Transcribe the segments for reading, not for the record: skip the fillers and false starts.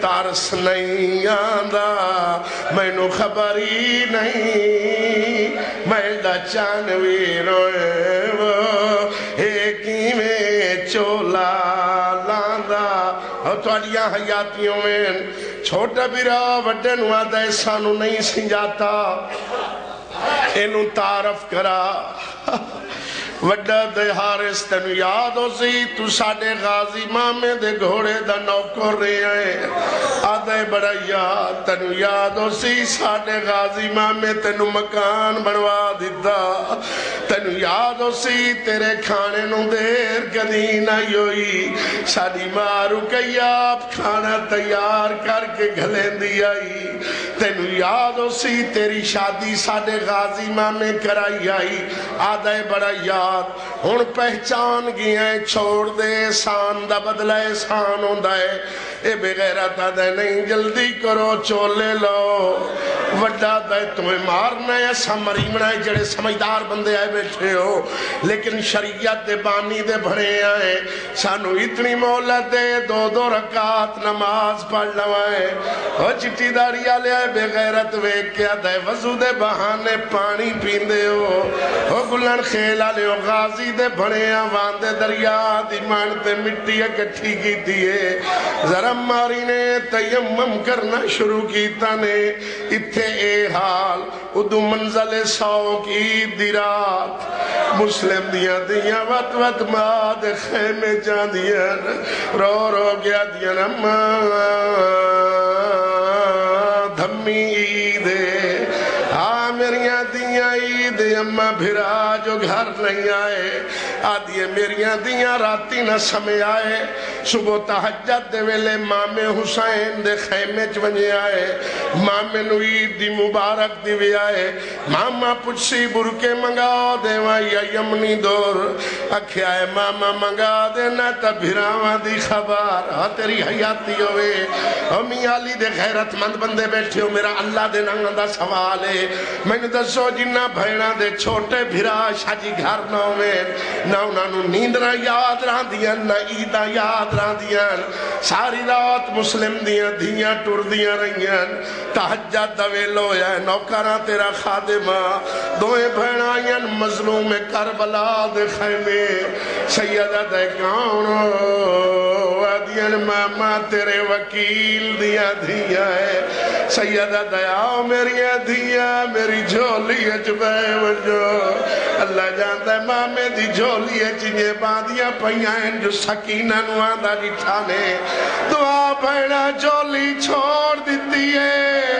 Taurus نہیں آندا مینو خبر ہی نہیں میں دا چانوی روئے وہ ایکی میں چولا لاندا اور توڑیاں حیاتیوں میں چھوٹا بیرا وڈن وعدہ سانو نہیں سنجاتا اینو تعارف کرا وڈا دے حارس تنو یاد ہو سی تو ساڑے غازی مامے دے گھوڑے دا نوکر رہے ہیں آدھے بڑا یاد تنو یاد ہو سی ساڑے غازی مامے تنو مکان بڑوا دیتا تنو یاد ہو سی تیرے کھانے نو دیر کدی نہ ہوئی ساڑی مارو کئی آپ کھانا تیار کر کے گھلیں دی آئی تنو یاد ہو سی تیری شادی ساڑے غازی مامے کرائی آئی آدھے بڑا یاد ہون پہچان گئے چھوڑ دے احسان دا بدلہ احسان ہوندہ ہے اے بغیرت دے نہیں جلدی کرو چولے لو وڈا دے تمہیں مارنا ہے سمریمنا ہے جڑے سمجھدار بندے آئے بیٹھے ہو لیکن شریعت دے بانی دے بھرے آئے سانو اتنی مولت دے دو رکعت نماز پڑھ لوائے او چٹی داری آلے آئے بغیرت ویک کیا دے وضو دے بہانے پانی پیندے ہو او گلن خیل آلے ہو غازی دے بھرے آوان دے دریا دی مانتے مٹی اکٹھی کی دیئے ذرم ماری نے تیمم کرنا شروع کیتا نے اتھے اے حال ادو منزل سو کی دی رات مسلم دیا دیا وط وط ماد خیمے جان دیا رو رو گیا دیا نما دھمی عیدے میریاں دیاں عید اممہ بھرا جو گھر نہیں آئے آدھیے میریاں دیاں راتی نہ سمے آئے صبح تحجد دے ویلے مام حسین دے خیمے چونجے آئے مام عید دی مبارک دی وی آئے ماما پچھسی برکے منگا دے یا یمنی دور اکھے آئے ماما منگا دے نہ تا بھراواں دی خبر ہاں تیری حیاتی ہوئے امی علی دے غیرت مند بندے بیٹھے ہو میرا اللہ دے ننگا دا سوال ہے میں نے دسو جنہ بھیڑا دے چھوٹے بھرا شاجی گھر نہ ہوئے نہ انہوں نیندرہ یاد رہا دیا نہ عیدہ یاد رہا دیا ساری رات مسلم دیا دیا ٹور دیا رہیاں تحجد دویلو یا نوکرہ تیرا خادمہ دوئے بھیڑائیں مظلوم کربلا دے خیمے سیدہ دے کانو دیا ماما تیرے وکیل دیا دیا ہے سیدہ دیا میری دیا میری جھولی اجبے وجو اللہ جانتا ہے مامے دی جھولی اجنے باندیا پہیاں جو سکینہ نواندہ جٹھانے دعا بھیڑا جھولی چھوڑ دیتی ہے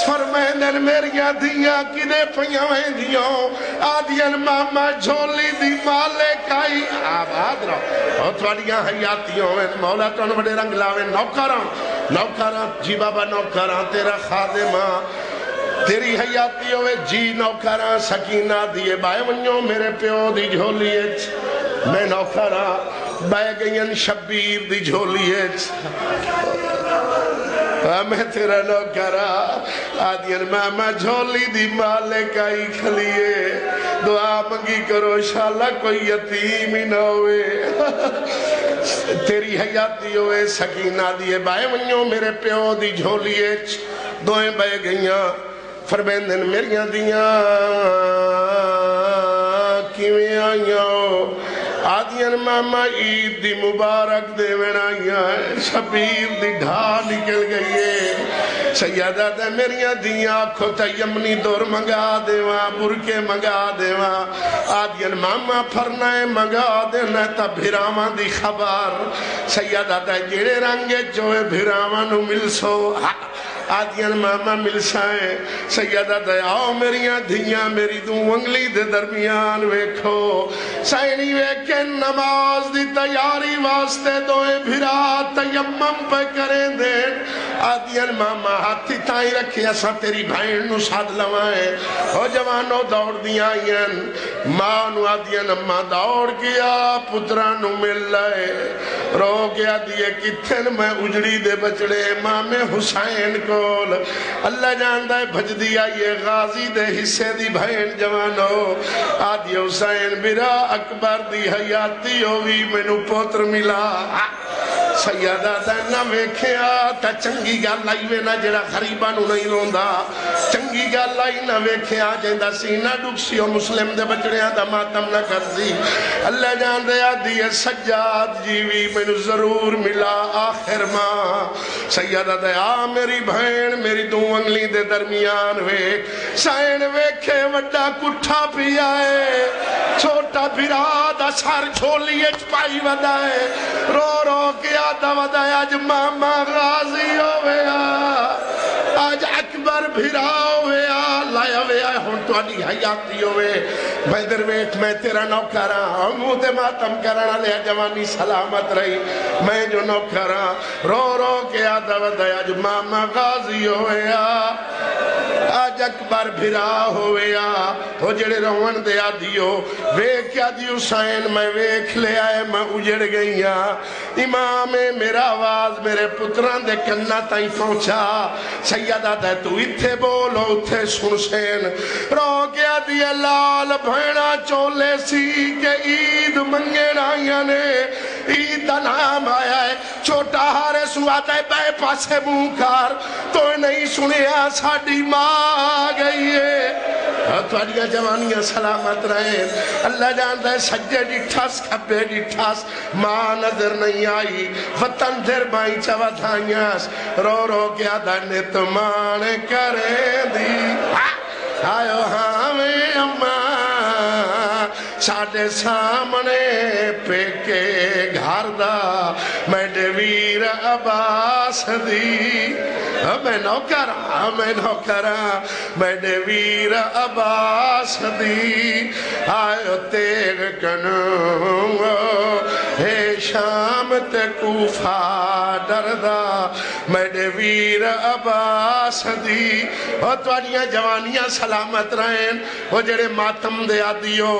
فرمیندن میری دیا کدے پہیاں دیوں آدین ماما جھولی دی مالے کائی آباد رہو اور تھوڑیاں حیاتیوں میں مولا تو بڑے رنگ لاوے نوکران جی بابا نوکران تیرا خادمہ تیری حیاتی ہوئے جی نوکران سکینہ دیئے بائے ونیوں میرے پیو دی جھولیے میں نوکران بائے گئین شبیر دی جھولیے میں تیرا نوکران آدین ماما جھولی دی مالے کائی کھلیے دعا منگی کرو شاءاللہ کوئی یتیم ہی نہ ہوئے تیری حیاتی ہوئے سکینہ دیئے بائے ونیوں میرے پیو دی جھولیے دوئیں بائے گئیاں فرمیندن میریاں دیاں کیویں آئیاں آدین ماما عید دی مبارک دے وینائیاں شبیر دی ڈھا نکل گئیے سیدہ دے میریاں دیاں کھو تا یمنی دور منگا دیواں برکے منگا دیواں آدین ماما پھرنائے منگا دینا تا بھراواں دی خبر سیدہ دے جیڑے رنگے جوئے بھراواں نو مل سو آدین ماما مل سائیں سیدہ دیاؤ میریاں دھیاں میری دوں انگلی دے درمیان ویکھو سائنی ویکھیں نماز دی تیاری واسطے دوئے بھرا تیمم پہ کریں دیں آدین ماما ہاتھی تائیں رکھے ایسا تیری بھائن نو ساتھ لوائیں ہو جوانو دوڑ دیا آئین ماں نو آدین اممہ دوڑ گیا پترانو مل لائے رو گیا دیئے کتھن میں اجڑی دے بچڑے امام حسین کو اللہ جاندہ ہے بھج دیا یہ غازی دے حصے دی بھین جوانو آدھی حسین برا اکبر دی حیاتی ہوئی میں نو پوتر ملا سیدہ نہ ویکھیا تا چنگی گل آئی وے نہ جڑا غریباں نو نہیں روندا چنگی گل آئی نہ ویکھیا جیندا سینہ ڈکسی او مسلم دے بچڑیاں دا ماتم نہ کرسی اللہ جان دے آدھی سجاد جیوی میں نو ضرور ملا آخر ماں سیدہ دے آ میری بھین میری دو انگلی دے درمیان ویک سائن ویکھے وڈا کٹھا پیا ہے چھوٹا بھرا دا سار چھولیے چپائی ودا ہے رو رو کے آدھا ودا ہے آج ماما غازی ہویا آج اکبر بھرا ہویا لایا ہویا ہون تو علی حیاتی ہوئے میں درویٹ میں تیرا نوکرا مو دے ماتم کرنا لیا جوانی سلامت رہی میں جو نوکرا رو رو کے آدھا ودا ہے آج ماما غازی ہویا آج اکبر بھرا ہویا ہو جڑے روان دے آدھیو ویک آدھیو سائن میں ویک لے آئے میں اجڑ گئیا امام میرا آواز میرے پتران دے کنہ تائیں پہنچا سیدہ دے تو اتھے بولو اتھے سن سین رو کے آدھی لال بھینا چولے سی کہ عید منگے رائیاں نے عید دا نام آیا ہے چھوٹا ہارے سنواتا ہے بے پاسے مونکار تو نہیں سنیا ساڑی ماں گئی ہے توڑیاں جوانیاں سلامت رہیں اللہ جانتا ہے سجے ڈٹھاس کھبے ڈٹھاس ماں نظر نہیں آئی وطن دھر بائیں چوا دھائیاس رو رو کیا دھنے تمان کریں دی آئیو ہمیں اماں ساڑھے سامنے پیکے گھار دا میں ڈویر عباس دی میں نوکرا میں ڈویر عباس دی آئیو تیغ کنوں ہے شام تے کوفہ ڈردہ میں ڈویر عباس دی اور توڑیاں جوانیاں سلامت رہیں وہ جڑے ماتم دے آدیو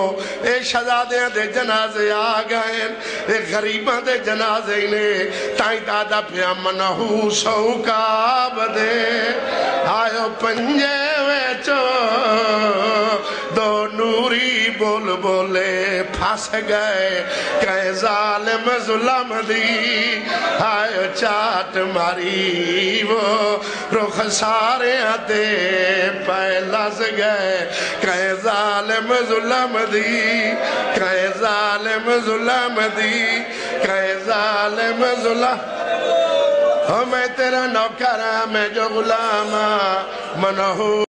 اے شہزادیاں دے جنازے آگئیں اے غریباں دے جنازے انہیں تائیں دادا پیا منہو سوکاب دے آئیو پنجے ویچو دو نوری بول بولے پھاس گئے کہیں ظالم ظلم دی آئیو چاٹ ماری وہ رخ سارے آتے پہلاز گئے کہیں ظالم ظلم دی کہیں ظالم ظلم دی کہیں ظالم ظلم میں تیرا نوکرہ میں جو غلامہ منہو